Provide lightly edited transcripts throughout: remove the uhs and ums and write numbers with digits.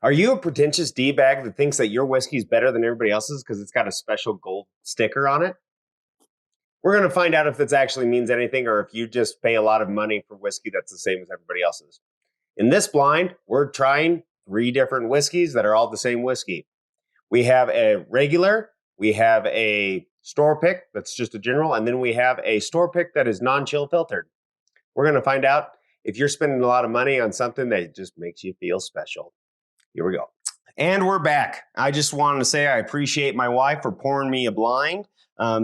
Are you a pretentious D-bag that thinks that your whiskey is better than everybody else's because it's got a special gold sticker on it? We're going to find out if this actually means anything or if you just pay a lot of money for whiskey that's the same as everybody else's. In this blind, we're trying 3 different whiskeys that are all the same whiskey. We have a regular, we have a store pick that's just a general, and then we have a store pick that is non-chill filtered. We're going to find out if you're spending a lot of money on something that just makes you feel special. Here we go. And we're back. I just wanted to say I appreciate my wife for pouring me a blind.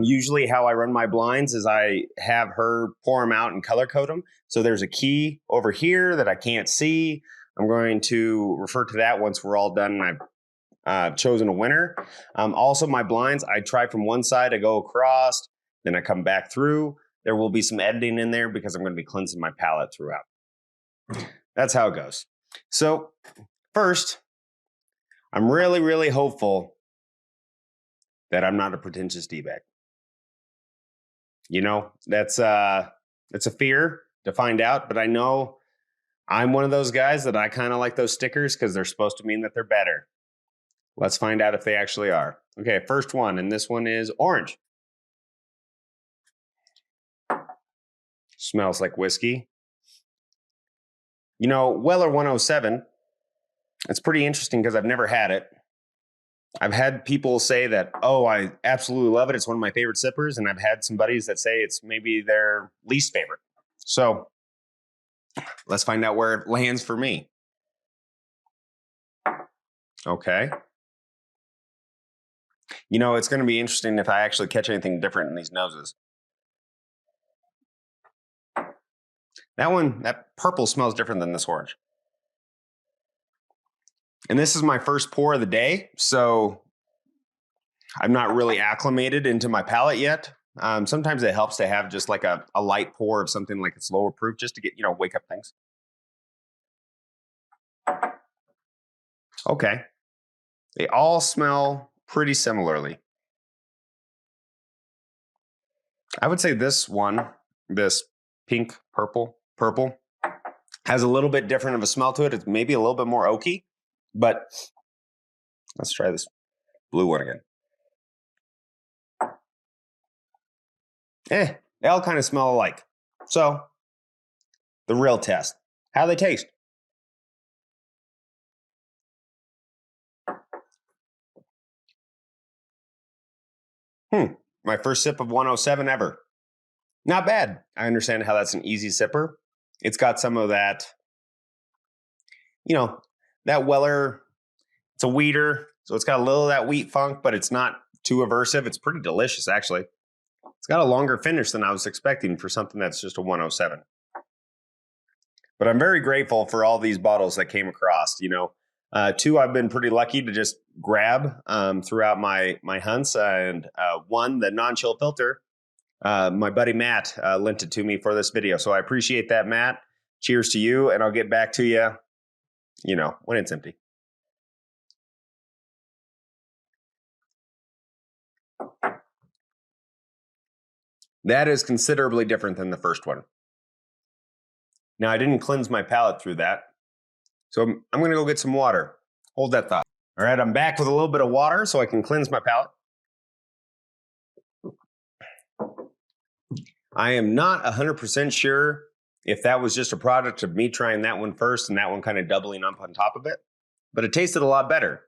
Usually how I run my blinds is I have her pour them out and color code them. So there's a key over here that I can't see. I'm going to refer to that once we're all done and I've chosen a winner. Also, my blinds, I try from one side, I go across, then I come back through. There will be some editing in there because I'm going to be cleansing my palette throughout. That's how it goes. So first, I'm really, really hopeful that I'm not a pretentious D-bag. You know, it's a fear to find out, but I know I'm one of those guys that I kind of like those stickers because they're supposed to mean that they're better. Let's find out if they actually are. Okay, first one, and this one is orange. Smells like whiskey. You know, Weller 107, it's pretty interesting because I've never had it. I've had people say that, oh, I absolutely love it. It's one of my favorite sippers. And I've had some buddies that say it's maybe their least favorite. So let's find out where it lands for me. Okay. You know, it's going to be interesting if I actually catch anything different in these noses. That purple smells different than this orange. And this is my first pour of the day, so I'm not really acclimated into my palate yet. Sometimes it helps to have just like a light pour of something like it's lower proof just to get, wake up things. Okay. They all smell pretty similarly. I would say this one, this pink, purple, has a little bit different of a smell to it. It's maybe a little bit more oaky, but let's try this blue one again. They all kind of smell alike. So, the real test. How they taste. My first sip of 107 ever. Not bad. I understand how that's an easy sipper. It's got some of that, that Weller, it's a wheater, so it's got a little of that wheat funk, but it's not too aversive. It's pretty delicious, actually. It's got a longer finish than I was expecting for something that's just a 107. But I'm very grateful for all these bottles that came across. 2 I've been pretty lucky to just grab throughout my hunts, and 1, the non-chill filter, my buddy Matt lent it to me for this video. So I appreciate that, Matt. Cheers to you, and I'll get back to you, when it's empty. That is considerably different than the first one. Now, I didn't cleanse my palate through that, so I'm going to go get some water. Hold that thought. All right, I'm back with a little bit of water so I can cleanse my palate. I am not 100% sure if that was just a product of me trying that one first and that one kind of doubling up on top of it, but it tasted a lot better.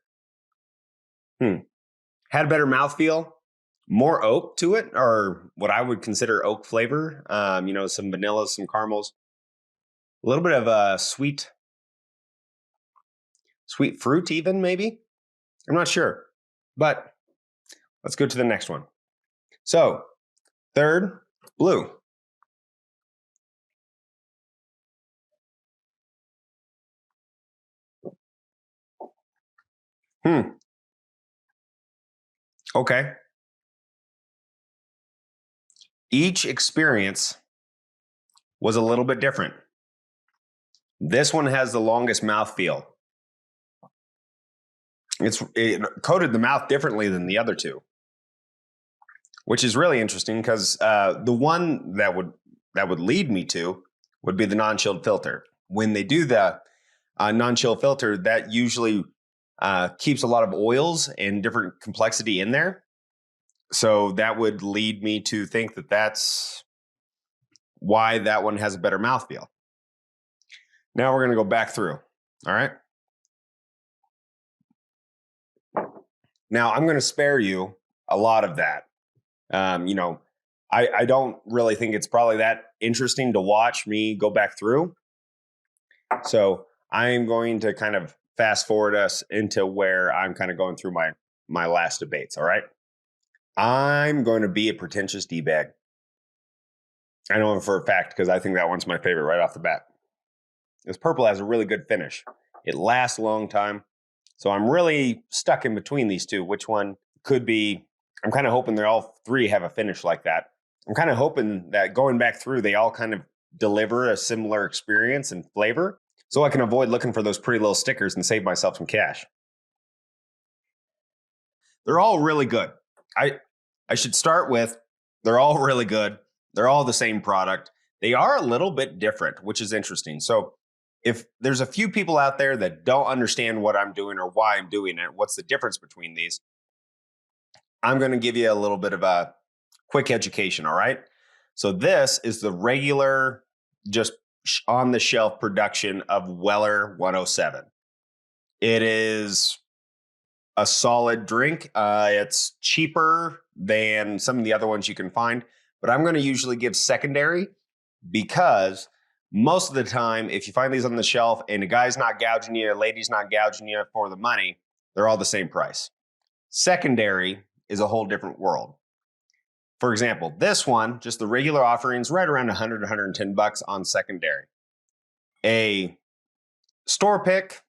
Had a better mouthfeel, more oak to it, or what I would consider oak flavor. Some vanilla, some caramels, a little bit of a sweet fruit even, maybe. I'm not sure, but let's go to the next one. So, third, blue. Okay. Each experience was a little bit different. This one has the longest mouthfeel. It coated the mouth differently than the other 2, which is really interesting because the one that would lead me to would be the non-chilled filter. When they do the non-chill filter, that usually keeps a lot of oils and different complexity in there. So that would lead me to think that that's why that one has a better mouthfeel. Now we're going to go back through. All right. Now I'm going to spare you a lot of that. I don't really think it's probably that interesting to watch me go back through. So I'm going to kind of fast forward us into where I'm kind of going through my last debates. All right. I'm going to be a pretentious D-bag. I know him for a fact because I think that one's my favorite right off the bat. This purple has a really good finish. It lasts a long time. So I'm really stuck in between these two. Which one could be? I'm kind of hoping they're all three have a finish like that. I'm kind of hoping that going back through, they all kind of deliver a similar experience and flavor. So I can avoid looking for those pretty little stickers and save myself some cash. They're all really good. I should start with, they're all really good. They're all the same product. They are a little bit different, which is interesting. So if there's a few people out there that don't understand what I'm doing or why I'm doing it, what's the difference between these, I'm going to give you a little bit of a quick education, all right? So this is the regular, just on the shelf production of Weller 107. It is a solid drink. It's cheaper than some of the other ones you can find, but I'm going to usually give secondary because most of the time, if you find these on the shelf and a guy's not gouging you, a lady's not gouging you for the money, they're all the same price. Secondary is a whole different world. For example, this one, just the regular offerings, right around 100, 110 bucks on secondary. A store pick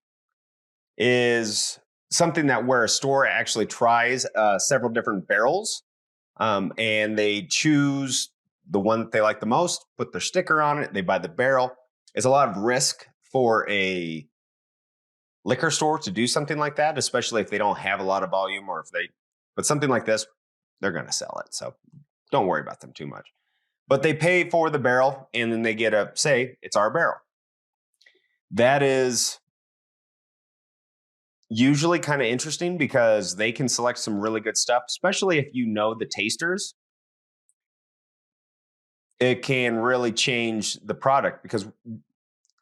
is something that where a store actually tries several different barrels and they choose the one that they like the most, put their sticker on it, they buy the barrel. It's a lot of risk for a liquor store to do something like that, especially if they don't have a lot of volume or but something like this, they're going to sell it. So don't worry about them too much. But they pay for the barrel and then they get a say, it's our barrel. That is usually kind of interesting because they can select some really good stuff, especially if you know the tasters. It can really change the product because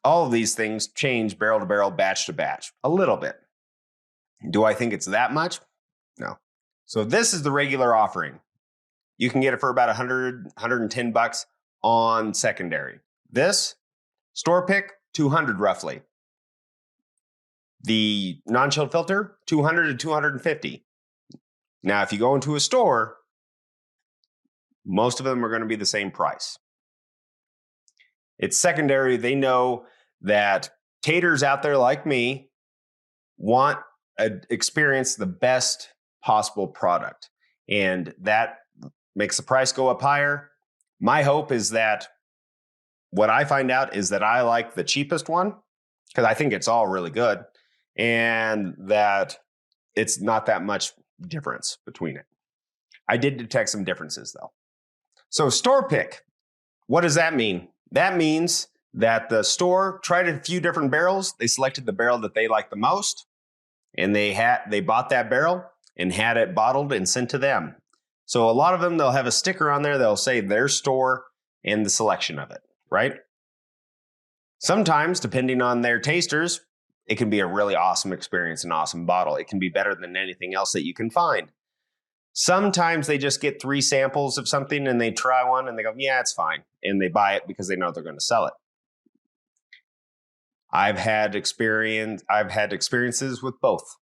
all of these things change barrel to barrel, batch to batch a little bit. Do I think it's that much? No. So this is the regular offering. You can get it for about 100, 110 bucks on secondary. This store pick, 200 roughly. The non-chilled filter, 200 to 250. Now, if you go into a store, most of them are going to be the same price. It's secondary. They know that taters out there like me want to experience the best possible product. And that makes the price go up higher. My hope is that what I find out is that I like the cheapest one because I think it's all really good and that it's not that much difference between it. I did detect some differences though. So store pick, what does that mean? That means that the store tried a few different barrels. They selected the barrel that they liked the most and they bought that barrel and had it bottled and sent to them. So a lot of them, they'll have a sticker on there. They'll say their store and the selection of it, right? Sometimes, depending on their tasters, it can be a really awesome experience, an awesome bottle. It can be better than anything else that you can find. Sometimes they just get 3 samples of something and they try one and they go, yeah, it's fine. And they buy it because they know they're going to sell it. I've had experiences with both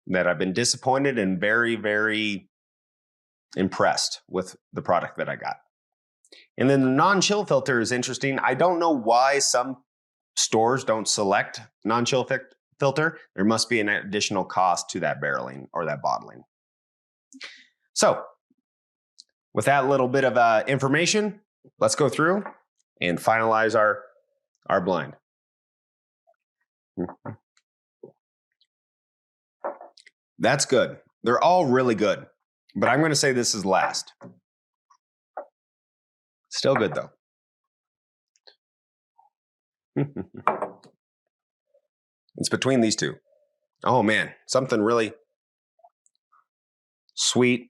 that I've been disappointed and very, very impressed with the product that I got. And then the non-chill filter is interesting. I don't know why some stores don't select non-chill filter. There must be an additional cost to that barreling or that bottling. So with that little bit of information, let's go through and finalize our blind. That's good. They're all really good, but I'm going to say this is last. Still good though. It's between these two. Oh man, something really sweet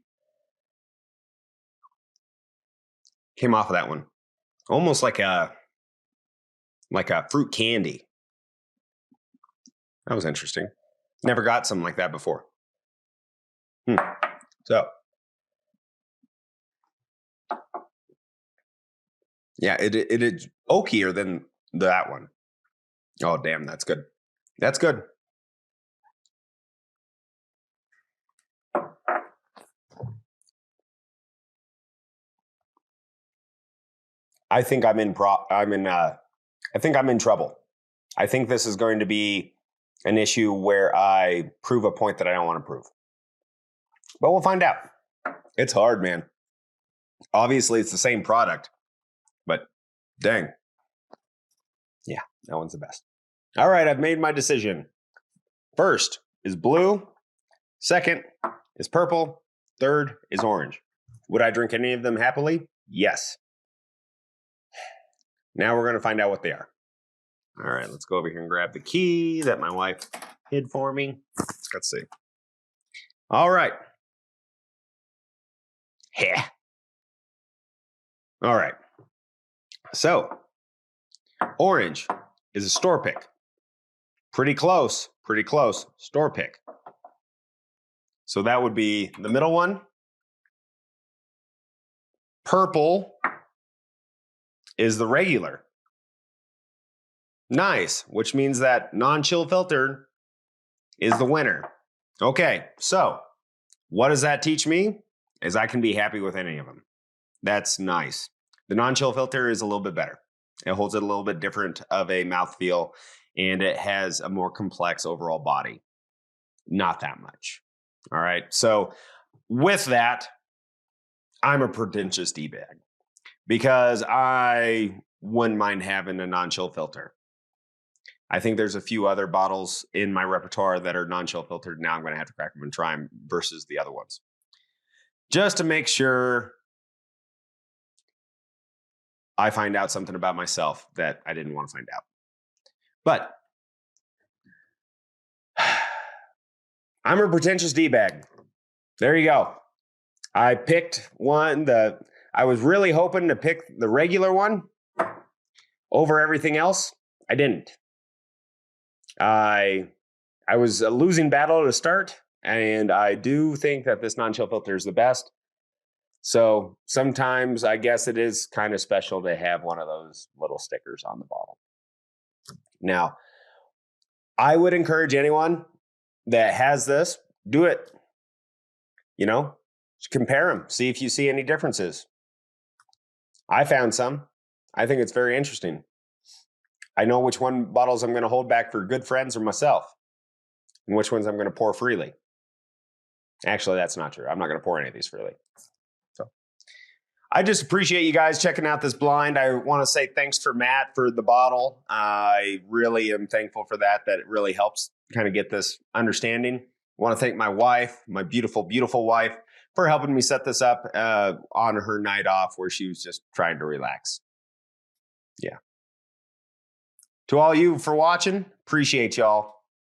came off of that one. Almost like a fruit candy. That was interesting. Never got something like that before. So, yeah, it is oakier than that one. Oh, damn, that's good. That's good. I think I'm in trouble. I think this is going to be an issue where I prove a point that I don't want to prove. But we'll find out. It's hard, man. Obviously, it's the same product, but dang. Yeah, that one's the best. All right, I've made my decision. First is blue. Second is purple. Third is orange. Would I drink any of them happily? Yes. Now we're going to find out what they are. All right, let's go over here and grab the key that my wife hid for me. Let's see. All right. Yeah. All right. So, orange is a store pick. Pretty close. Store pick. So that would be the middle one. Purple is the regular. Nice, which means that non-chill filtered is the winner. Okay, so what does that teach me? Is I can be happy with any of them. That's nice. The non-chill filter is a little bit better. It holds it a little bit different of a mouthfeel, and it has a more complex overall body. Not that much. All right, so with that, I'm a pretentious D-bag because I wouldn't mind having a non-chill filter. I think there's a few other bottles in my repertoire that are non-chill filtered. Now I'm going to have to crack them and try them versus the other ones. Just to make sure I find out something about myself that I didn't want to find out. But I'm a pretentious D-bag. There you go. I picked one. I was really hoping to pick the regular one over everything else. I didn't. I was a losing battle to start, and I do think that this non-chill filter is the best. So sometimes I guess it is kind of special to have one of those little stickers on the bottle. Now, I would encourage anyone that has this, do it. Compare them, see if you see any differences. I found some. I think it's very interesting. I know which bottles I'm going to hold back for good friends or myself, and which ones I'm going to pour freely. Actually, that's not true. I'm not going to pour any of these freely. So I just appreciate you guys checking out this blind. I want to say thanks for Matt for the bottle. I really am thankful for that it really helps kind of get this understanding. I want to thank my wife, my beautiful, beautiful wife, for helping me set this up on her night off where she was just trying to relax. Yeah. To all you for watching, appreciate y'all.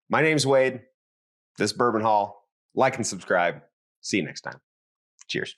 My name's Wade. This is Bourbon Hall. Like and subscribe. See you next time. Cheers.